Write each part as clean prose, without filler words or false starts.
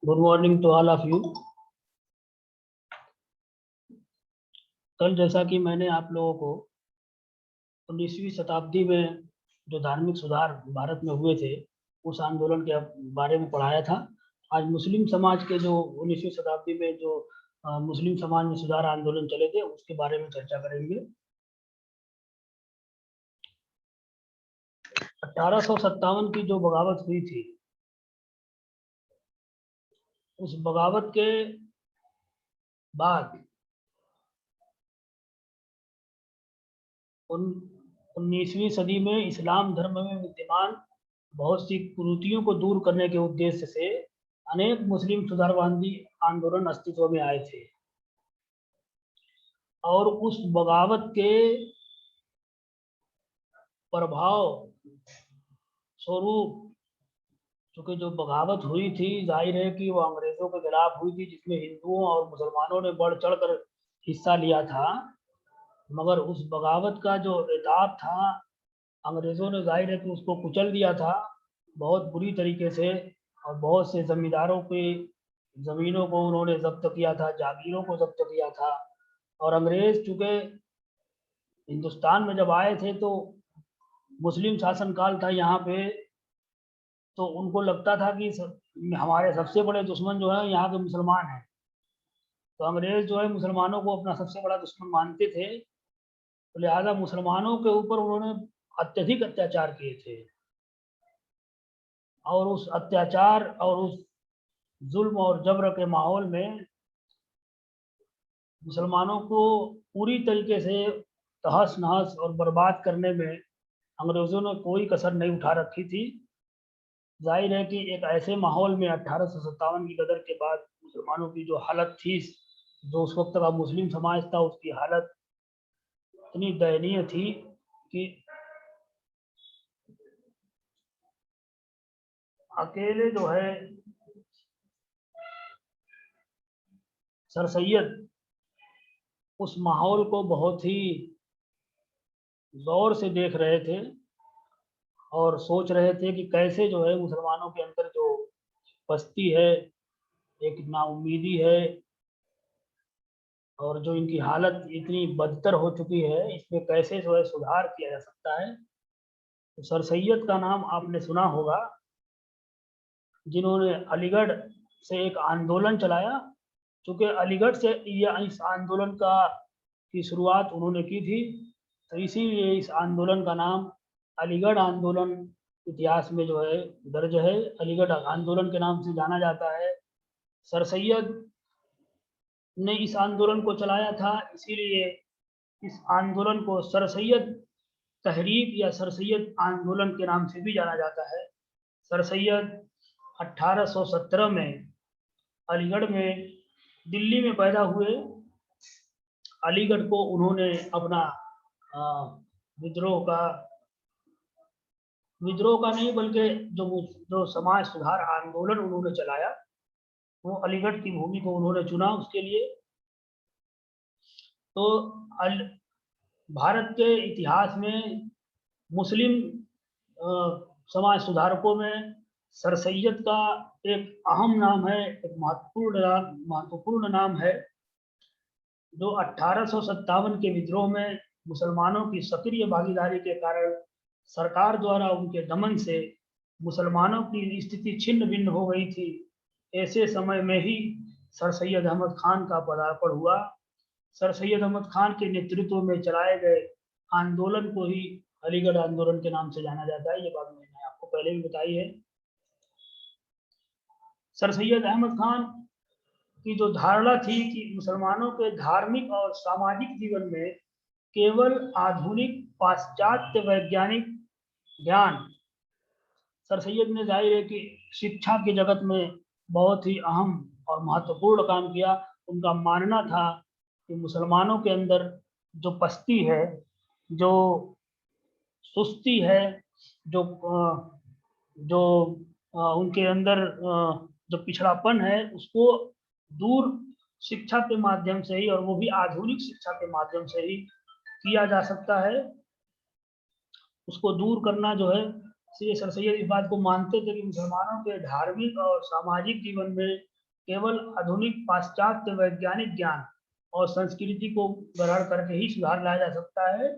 Good morning to all of you. कल जैसा कि मैंने आप लोगों को 19वीं शताब्दी में जो धार्मिक सुधार भारत में हुए थे उस आंदोलन के बारे में पढ़ाया था। आज मुस्लिम समाज के जो 19वीं शताब्दी में जो मुस्लिम समाज में सुधार आंदोलन चले थे उसके बारे में चर्चा करेंगे। 1857 की जो बगावत हुई थी, उस बगावत के बाद 19वीं सदी में इस्लाम धर्म में विद्यमान बहुत सी कुरीतियों को दूर करने के उद्देश्य से अनेक मुस्लिम सुधारवादी आंदोलन अस्तित्व में आए थे और उस बगावत के प्रभाव स्वरूप चूंकि जो बगावत हुई थी जाहिर है कि वो अंग्रेजों के खिलाफ हुई थी, जिसमें हिंदुओं और मुसलमानों ने बढ़ चढ़कर हिस्सा लिया था। मगर उस बगावत का जो इताब था, अंग्रेजों ने जाहिर है कि उसको कुचल दिया था बहुत बुरी तरीके से, और बहुत से जमींदारों की ज़मीनों को उन्होंने जब्त किया था, जागीरों को जब्त किया था। और अंग्रेज चूँकि हिंदुस्तान में जब आए थे तो मुस्लिम शासनकाल था यहाँ पे, तो उनको लगता था कि हमारे सबसे बड़े दुश्मन जो है यहाँ के मुसलमान हैं। तो अंग्रेज जो है मुसलमानों को अपना सबसे बड़ा दुश्मन मानते थे, तो लिहाजा मुसलमानों के ऊपर उन्होंने अत्यधिक अत्याचार किए थे। और उस अत्याचार और उस जुल्म और जबर के माहौल में मुसलमानों को पूरी तरीके से तहस नहस और बर्बाद करने में अंग्रेज़ों ने कोई कसर नहीं उठा रखी थी। जाहिर है कि एक ऐसे माहौल में 1857 की गदर के बाद मुसलमानों की जो हालत थी, जो उस वक्त का मुस्लिम समाज था, उसकी हालत इतनी दयनीय थी कि अकेले जो है सर सैयद उस माहौल को बहुत ही गौर से देख रहे थे और सोच रहे थे कि कैसे जो है मुसलमानों के अंदर जो पस्ती है, एक नाउम्मीदी है, और जो इनकी हालत इतनी बदतर हो चुकी है, इसमें कैसे जो है सुधार किया जा सकता है। तो सर सैयद का नाम आपने सुना होगा, जिन्होंने अलीगढ़ से एक आंदोलन चलाया। चूँकि अलीगढ़ से इस आंदोलन की शुरुआत उन्होंने की थी, तो इसीलिए इस आंदोलन का नाम अलीगढ़ आंदोलन इतिहास में जो है दर्ज है। अलीगढ़ आंदोलन के नाम से जाना जाता है। सर सैयद ने इस आंदोलन को चलाया था, इसीलिए इस आंदोलन को सर सैयद तहरीक या सर सैयद आंदोलन के नाम से भी जाना जाता है। सर सैयद 1817 में अलीगढ़ में दिल्ली में पैदा हुए। अलीगढ़ को उन्होंने अपना विद्रोह का नहीं बल्कि जो समाज सुधार आंदोलन उन्होंने चलाया, वो अलीगढ़ की भूमि को उन्होंने चुना उसके लिए। तो भारत के इतिहास में मुस्लिम समाज सुधारकों में सर सैयद का एक अहम नाम है, एक महत्वपूर्ण नाम है, जो 1857 के विद्रोह में मुसलमानों की सक्रिय भागीदारी के कारण सरकार द्वारा उनके दमन से मुसलमानों की स्थिति छिन्न भिन्न हो गई थी। ऐसे समय में ही सर सैयद अहमद खान का पदार्पण हुआ। सर सैयद अहमद खान के नेतृत्व में चलाए गए आंदोलन को ही अलीगढ़ आंदोलन के नाम से जाना जाता है। ये बात मैंने आपको पहले भी बताई है। सर सैयद अहमद खान की जो धारणा थी कि मुसलमानों के धार्मिक और सामाजिक जीवन में केवल आधुनिक पाश्चात्य वैज्ञानिक ज्ञान, सर सैयद ने जाहिर है कि शिक्षा के जगत में बहुत ही अहम और महत्वपूर्ण काम किया। उनका मानना था कि मुसलमानों के अंदर जो पस्ती है, जो सुस्ती है, जो जो उनके अंदर जो पिछड़ापन है, उसको दूर शिक्षा के माध्यम से ही, और वो भी आधुनिक शिक्षा के माध्यम से ही किया जा सकता है। उसको दूर करना जो है, इसलिए सर सैयद इस बात को मानते थे कि मुसलमानों के धार्मिक और सामाजिक जीवन में केवल आधुनिक पाश्चात्य वैज्ञानिक ज्ञान और संस्कृति को ग्रहण करके ही सुधार लाया जा सकता है।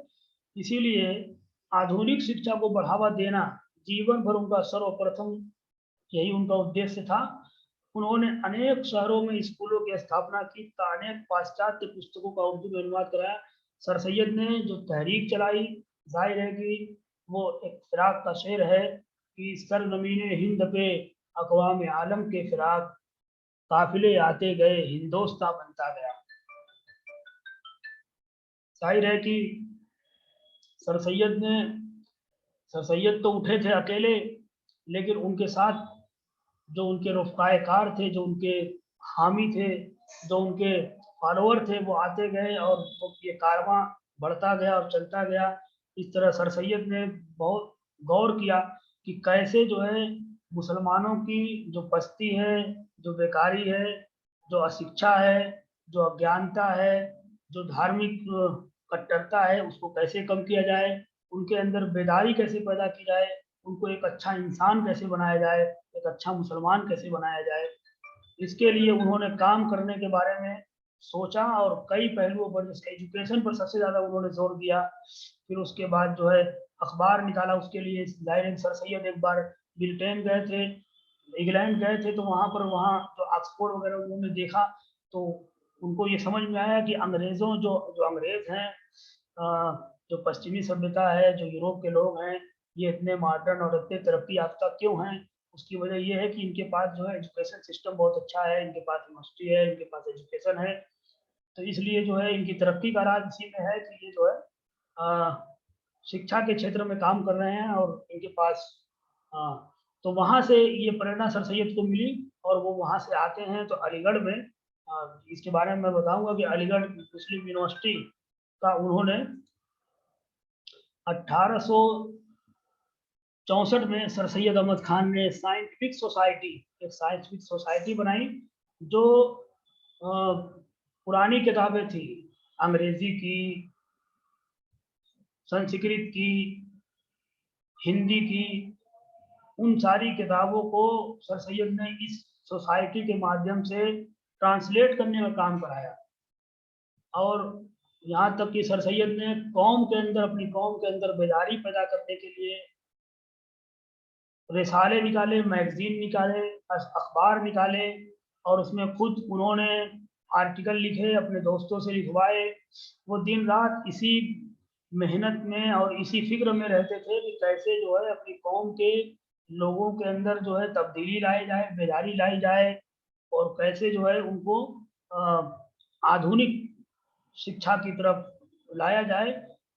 इसीलिए आधुनिक शिक्षा को बढ़ावा देना जीवन भर उनका सर्वप्रथम यही उनका उद्देश्य था। उन्होंने अनेक शहरों में स्कूलों की स्थापना की, अनेक पाश्चात्य पुस्तकों का उर्दू में अनुवाद कराया। सर सैयद ने जो तहरीक चलाई, जाहिर है कि वो एक फिराक का शेर है कि सरजमीने हिंद पे अक़वाम आलम के फिराक, काफिले आते गए हिंदोस्तां बनता गया। जाहिर है कि सर सैयद तो उठे थे अकेले, लेकिन उनके साथ जो उनके रफ़ाए कार थे, जो उनके हामी थे, जो उनके फॉलोअर थे, वो आते गए और ये कारवां बढ़ता गया और चलता गया। इस तरह सर सैयद ने बहुत गौर किया कि कैसे जो है मुसलमानों की जो पस्ती है, जो बेकारी है, जो अशिक्षा है, जो अज्ञानता है, जो धार्मिक कट्टरता है, उसको कैसे कम किया जाए, उनके अंदर बेदारी कैसे पैदा की जाए, उनको एक अच्छा इंसान कैसे बनाया जाए, एक अच्छा मुसलमान कैसे बनाया जाए। इसके लिए उन्होंने काम करने के बारे में सोचा और कई पहलुओं पर, जैसे एजुकेशन पर सबसे ज़्यादा उन्होंने जोर दिया। फिर उसके बाद जो है अखबार निकाला उसके लिए। जाहिर सर सैयद एक बार ब्रिटेन गए थे, इंग्लैंड गए थे, तो वहाँ जो ऑक्सफोर्ड वगैरह उन्होंने देखा, तो उनको ये समझ में आया कि अंग्रेज़ों जो अंग्रेज़ हैं, जो पश्चिमी सभ्यता है, जो यूरोप के लोग हैं, ये इतने मॉडर्न और इतने तरक्की याफ्ता क्यों हैं। उसकी वजह ये है कि इनके पास जो है एजुकेशन सिस्टम बहुत अच्छा है, इनके पास यूनिवर्सिटी है, इनके पास एजुकेशन है। तो इसलिए जो है इनकी तरक्की का राज इसी में है कि ये जो है शिक्षा के क्षेत्र में काम कर रहे हैं और इनके पास तो वहाँ से ये प्रेरणा सर सैयद को मिली और वो वहाँ से आते हैं तो अलीगढ़ में इसके बारे में मैं बताऊंगा कि अलीगढ़ मुस्लिम यूनिवर्सिटी का उन्होंने 1864 में सर सैयद अहमद खान ने एक साइंटिफिक सोसाइटी बनाई, जो पुरानी किताबें थी, अंग्रेजी की, संस्कृत की, हिंदी की, उन सारी किताबों को सर सैयद ने इस सोसाइटी के माध्यम से ट्रांसलेट करने का काम कराया। और यहाँ तक कि सर सैयद ने अपनी कौम के अंदर बेदारी पैदा करने के लिए रिसाले निकाले, मैगजीन निकाले, अखबार निकाले और उसमें खुद उन्होंने आर्टिकल लिखे, अपने दोस्तों से लिखवाए। वो दिन रात इसी मेहनत में और इसी फिक्र में रहते थे कि कैसे जो है अपनी कौम के लोगों के अंदर जो है तब्दीली लाई जाए, बेदारी लाई जाए और कैसे जो है उनको आधुनिक शिक्षा की तरफ लाया जाए।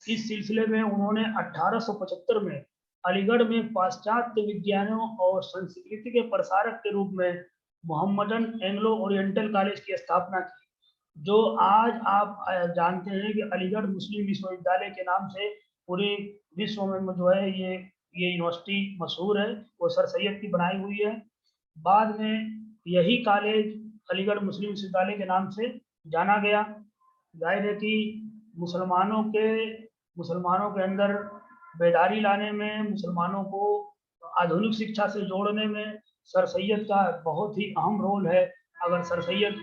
इस सिलसिले में उन्होंने 1875 में अलीगढ़ में पाश्चात्य विज्ञानों और संस्कृति के प्रसारक के रूप में मोहम्मदन एंग्लो ओरिएंटल कॉलेज की स्थापना की, जो आज आप जानते हैं कि अलीगढ़ मुस्लिम विश्वविद्यालय के नाम से पूरे विश्व में जो है ये यूनिवर्सिटी मशहूर है, वो सर सैयद की बनाई हुई है। बाद में यही कॉलेज अलीगढ़ मुस्लिम विश्वविद्यालय के नाम से जाना गया। जाहिर है कि मुसलमानों के अंदर बेदारी लाने में, मुसलमानों को आधुनिक शिक्षा से जोड़ने में सर सैयद का बहुत ही अहम रोल है। अगर सर सैयद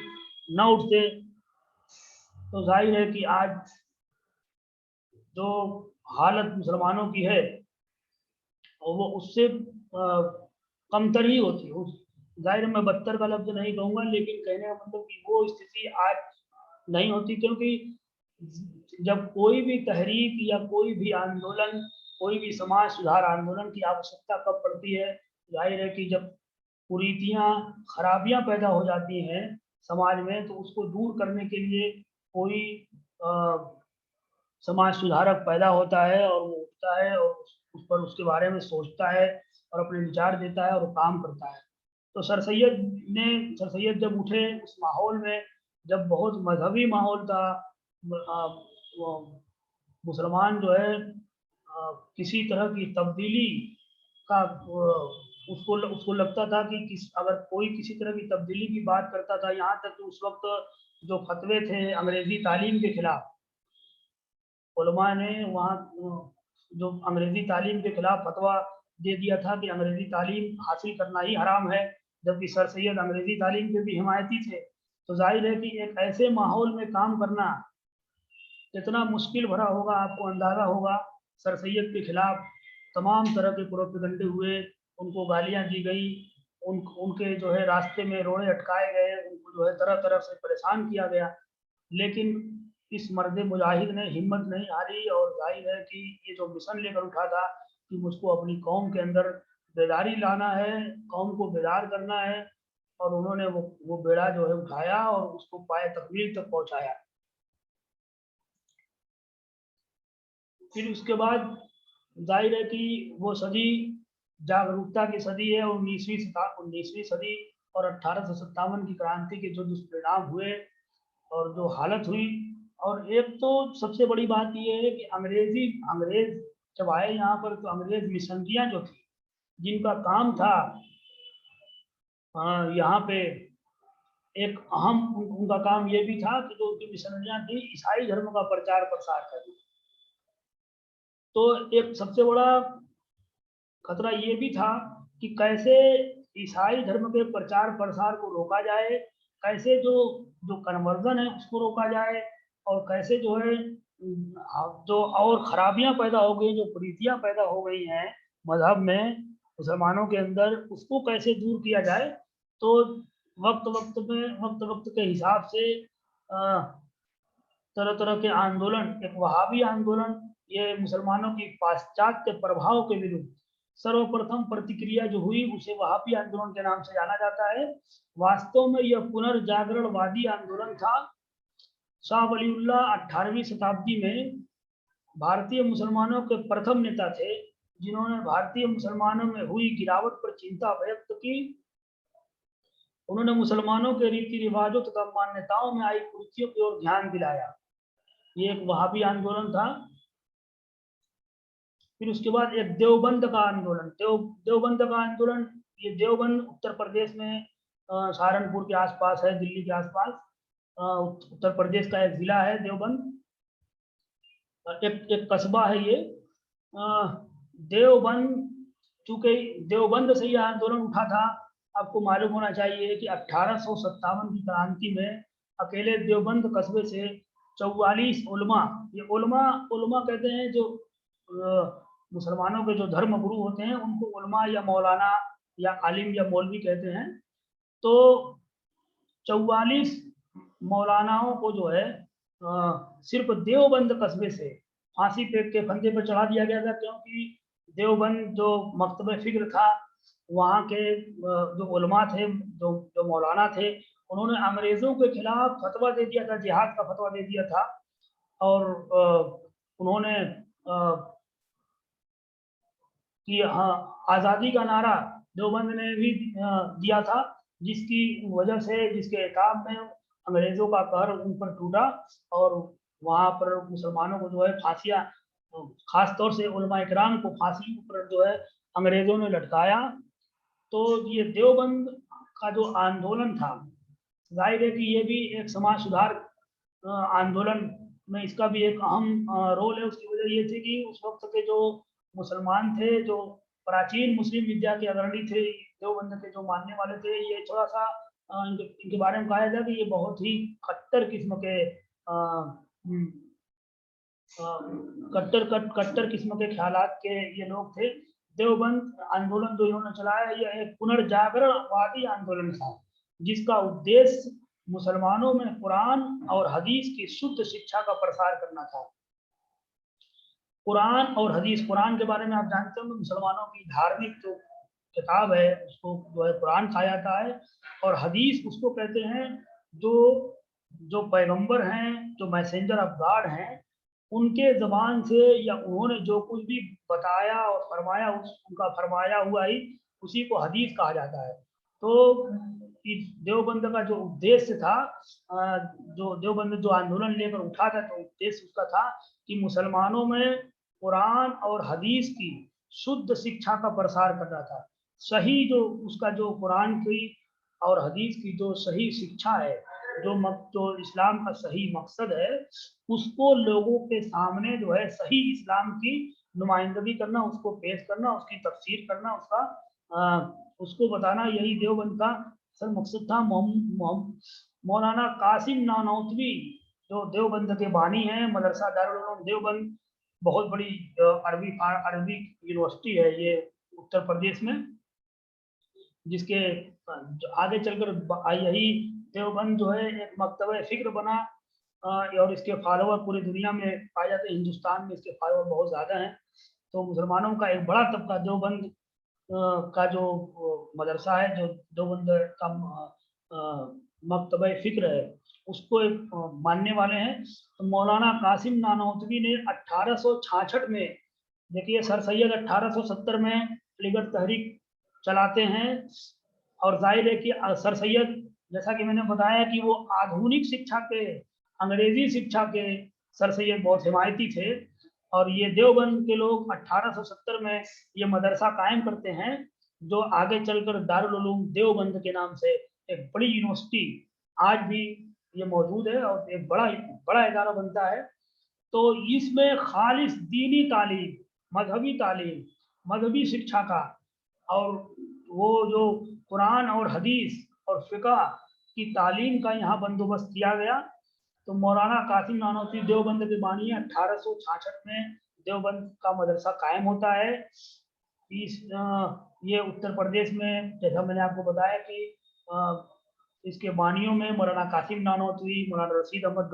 न उठते तो जाहिर है कि आज जो हालत मुसलमानों की है वो उससे कमतर ही होती। जाहिर मैं बदतर का लफ्ज नहीं कहूँगा, लेकिन कहने का मतलब कि वो स्थिति आज नहीं होती, क्योंकि जब कोई भी तहरीक या कोई भी आंदोलन, कोई भी समाज सुधार आंदोलन की आवश्यकता कब पड़ती है, जाहिर है कि जब कुरीतियाँ, खराबियाँ पैदा हो जाती हैं समाज में, तो उसको दूर करने के लिए कोई समाज सुधारक पैदा होता है और वो उठता है और उस पर उसके बारे में सोचता है और अपने विचार देता है और काम करता है। तो सर सैयद जब उठे उस माहौल में, जब बहुत मजहबी माहौल था, वो मुसलमान जो है किसी तरह की तब्दीली का उसको लगता था कि अगर कोई किसी तरह की तब्दीली की बात करता था, यहाँ तक कि उस वक्त जो फतवे थे अंग्रेजी तालीम के खिलाफ, उलमा ने वहाँ जो अंग्रेजी तालीम के खिलाफ फतवा दे दिया था कि अंग्रेजी तालीम हासिल करना ही हराम है, जबकि सर सैयद अंग्रेजी तालीम के भी हिमायती थे। तो जाहिर है कि एक ऐसे माहौल में काम करना कितना मुश्किल भरा होगा, आपको अंदाजा होगा। सर सैयद के खिलाफ तमाम तरह के प्रोपेगंडे हुए, उनको गालियां दी गई, उनके जो है रास्ते में रोड़े अटकाए गए, उनको जो है तरह तरह से परेशान किया गया। लेकिन इस मर्द मुजाहिद ने हिम्मत नहीं हारी, और जाहिर है कि ये जो मिशन लेकर उठा था कि मुझको अपनी कौम के अंदर बेदारी लाना है, कौम को बेदार करना है, और उन्होंने वो बेड़ा जो है उठाया और उसको पाए तकमील तक पहुंचाया। फिर उसके बाद जाहिर है कि वो सदी जागरूकता की सदी है, 19वीं सदी, और 1857 की क्रांति के जो दुष्परिणाम हुए और जो हालत हुई। और एक तो सबसे बड़ी बात ये है कि अंग्रेज जब आए यहाँ पर, तो अंग्रेज मिशनरियाँ जो थी, जिनका काम था यहाँ पे एक अहम उनका काम ये भी था कि जो उनकी मिशनरियाँ थी, ईसाई धर्म का प्रचार प्रसार करना। तो एक सबसे बड़ा खतरा ये भी था कि कैसे ईसाई धर्म के प्रचार प्रसार को रोका जाए, कैसे जो जो कन्वर्जन है उसको रोका जाए, और कैसे जो है जो और खराबियां पैदा हो गई, जो कुरीतियां पैदा हो गई हैं मजहब में, मुसलमानों के अंदर, उसको कैसे दूर किया जाए। तो वक्त वक्त के हिसाब से तरह तरह के आंदोलन, एक वहाबी आंदोलन, ये मुसलमानों की पाश्चात्य प्रभाव के विरुद्ध सर्वप्रथम प्रतिक्रिया जो हुई, उसे वहाबी आंदोलन के नाम से जाना जाता है। वास्तव में यह पुनर्जागरणवादी आंदोलन था। शाह वलीउल्लाह 18वीं शताब्दी में भारतीय मुसलमानों के प्रथम नेता थे, जिन्होंने भारतीय मुसलमानों में हुई गिरावट पर चिंता व्यक्त की। उन्होंने मुसलमानों के रीति रिवाजों तथा मान्यताओं में आई कुरीतियों की ओर ध्यान दिलाया। ये एक वहाबी आंदोलन था। फिर उसके बाद एक देवबंद का आंदोलन, देवबंद का आंदोलन, ये देवबंद उत्तर प्रदेश में सहारनपुर के आसपास है, दिल्ली के आसपास, उत्तर प्रदेश का एक जिला है देवबंद, एक कस्बा है ये देवबंद। चूंकि देवबंद से यह आंदोलन उठा था, आपको मालूम होना चाहिए कि 1857 की क्रांति में अकेले देवबंद कस्बे से 44 उलमा, ये उलमा कहते हैं जो मुसलमानों के जो धर्म गुरु होते हैं, उनको उलमा या मौलाना या आलिम या मौलवी कहते हैं। तो 44 मौलानाओं को जो है सिर्फ देवबंद कस्बे से फांसी के फंदे पर चढ़ा दिया गया था, क्योंकि देवबंद जो मकतब फिक्र था, वहाँ के जो उलमा थे, जो मौलाना थे, उन्होंने अंग्रेजों के खिलाफ फतवा दे दिया था, जिहाद का फतवा दे दिया था। और उन्होंने कि हाँ, आज़ादी का नारा देवबंद ने भी दिया था, जिसकी वजह से, जिसके इताब में अंग्रेजों का कहर उन पर टूटा, और वहाँ पर मुसलमानों को जो है फांसियाँ, खास तौर से उलमा इकराम को फांसी पर जो है अंग्रेजों ने लटकाया। तो ये देवबंद का जो आंदोलन था, जाहिर है कि ये भी एक समाज सुधार आंदोलन में इसका भी एक अहम रोल है। उसकी वजह ये थी कि उस वक्त के जो मुसलमान थे, जो प्राचीन मुस्लिम विद्या के अग्रणी थे, देवबंद के जो मानने वाले थे, ये थोड़ा सा इनके बारे में कहा जाए कि ये बहुत ही कट्टर किस्म के कट्टर किस्म के ख्यालात के ये लोग थे। देवबंद आंदोलन जो इन्होंने चलाया, यह एक पुनर्जागरणवादी आंदोलन था, जिसका उद्देश्य मुसलमानों में कुरान और हदीस की शुद्ध शिक्षा का प्रसार करना था। कुरान और हदीस, कुरान के बारे में आप जानते हो, मुसलमानों की धार्मिक जो किताब है उसको जो है कुरान कहा जाता है, और हदीस उसको कहते हैं जो पैगंबर हैं, जो मैसेंजर ऑफ गॉड हैं, उनके जबान से या उन्होंने जो कुछ भी बताया और फरमाया, उनका फरमाया हुआ ही उसी को हदीस कहा जाता है। तो इस देवबंद का जो उद्देश्य था, जो देवबंद जो आंदोलन लेकर उठा था, तो उद्देश्य उसका था कि मुसलमानों में कुरान और हदीस की शुद्ध शिक्षा का प्रसार करना था। सही जो उसका जो कुरान की और हदीस की जो सही शिक्षा है, जो इस्लाम का सही मकसद है, उसको लोगों के सामने जो है सही इस्लाम की नुमाइंदगी करना, उसको पेश करना, उसकी तफसीर करना, उसका उसको बताना यही देवबंद का सर मकसद था। मौलाना कासिम नानौतवी जो देवबंद के बानी हैं, मदरसा दारुल उलूम देवबंद बहुत बड़ी अरबी यूनिवर्सिटी है ये उत्तर प्रदेश में, जिसके आगे चलकर यही देवबंद जो है एक मकतबे फिक्र बना, और इसके फॉलोवर पूरी दुनिया में पाए जाते हैं। हिंदुस्तान में इसके फॉलोवर बहुत ज़्यादा हैं। तो मुसलमानों का एक बड़ा तबका देवबंद का जो मदरसा है, जो देवबंद का मकतबे फिक्र है, उसको एक मानने वाले हैं। तो मौलाना कासिम नानौतवी ने 1866 में, देखिए सर सैयद 1870 में अलीगढ़ तहरीक चलाते हैं, और जाहिर है कि सर सैयद, जैसा कि मैंने बताया कि वो आधुनिक शिक्षा के, अंग्रेजी शिक्षा के सर सैयद बहुत हिमायती थे। और ये देवबंद के लोग 1870 में ये मदरसा कायम करते हैं, जो आगे चलकर दारुल उलूम देवबंद के नाम से एक बड़ी यूनिवर्सिटी आज भी ये मौजूद है और एक बड़ा इदारा बनता है। तो इसमें खालिस दीनी तालीम, मजहबी शिक्षा का, और वो जो कुरान और हदीस और फ़िक़्ह की तालीम का यहाँ बंदोबस्त किया गया। तो मौलाना कासिम नानौतवी देवबंद के बानी हैं। 1866 में देवबंद का मदरसा कायम होता है। ये उत्तर प्रदेश में, जैसा मैंने आपको बताया कि इसके बानियों में मौलाना कासिम नानौतवी, मौलाना रशीद अहमद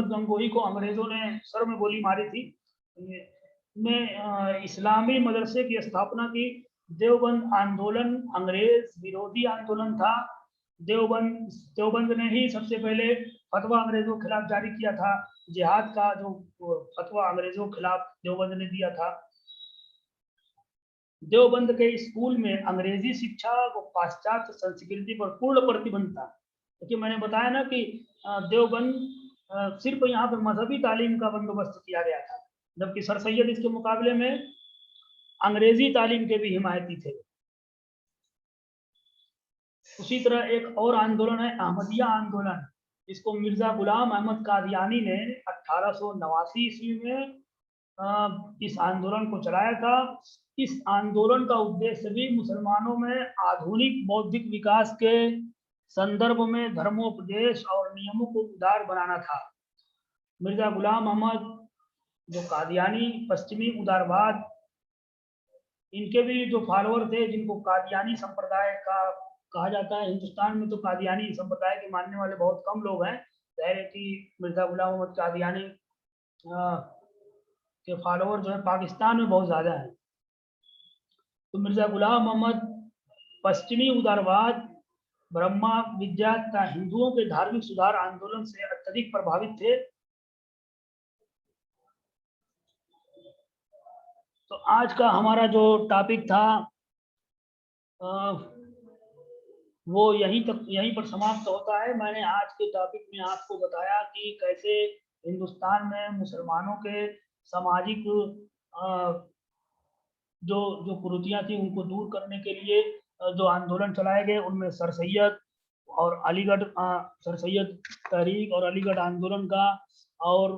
गंगोही को अंग्रेजों ने सर में गोली मारी थी। में इस्लामी मदरसे की स्थापना की। देवबंद आंदोलन अंग्रेज विरोधी आंदोलन था। देवबंद ने ही सबसे पहले फतवा अंग्रेजों के खिलाफ जारी किया था। जिहाद का जो फतवा अंग्रेजों के खिलाफ देवबंद ने दिया था। देवबंद के स्कूल में अंग्रेजी शिक्षा व पाश्चात्य संस्कृति पर पूर्ण प्रतिबंध था, क्योंकि मैंने बताया ना कि देवबंद सिर्फ यहाँ पर मजहबी तालीम का बंदोबस्त किया गया था, जबकि सर सैयद इसके मुकाबले में अंग्रेजी तालीम के भी हिमायती थे। उसी तरह एक और आंदोलन है अहमदिया आंदोलन, जिसको मिर्जा गुलाम अहमद कादियानी ने 1889 ईस्वी में इस आंदोलन को चलाया था। इस आंदोलन का उद्देश्य भी मुसलमानों में आधुनिक बौद्धिक विकास के संदर्भ में धर्मोपदेश और नियमों को उदार बनाना था। मिर्जा गुलाम अहमद जो कादियानी पश्चिमी उदारवाद, इनके भी जो फॉलोअर थे, जिनको कादियानी संप्रदाय का कहा जाता है। हिंदुस्तान में तो कादियानी संप्रदाय के मानने वाले बहुत कम लोग हैं। जाहिर है कि मिर्जा गुलाम अहमद कादियानी के फॉलोअर जो है पाकिस्तान में बहुत ज़्यादा है। तो मिर्जा गुलाम अहमद पश्चिमी उदारवाद, ब्रह्मा विद्या का हिंदुओं के धार्मिक सुधार आंदोलन से अत्यधिक प्रभावित थे। तो आज का हमारा जो टॉपिक था वो यहीं पर समाप्त होता है। मैंने आज के टॉपिक में आपको बताया कि कैसे हिंदुस्तान में मुसलमानों के सामाजिक जो कुरीतियाँ थी उनको दूर करने के लिए जो आंदोलन चलाए गए, उनमें सर सैयद और सर सैयद तहरीक और अलीगढ़ आंदोलन का, और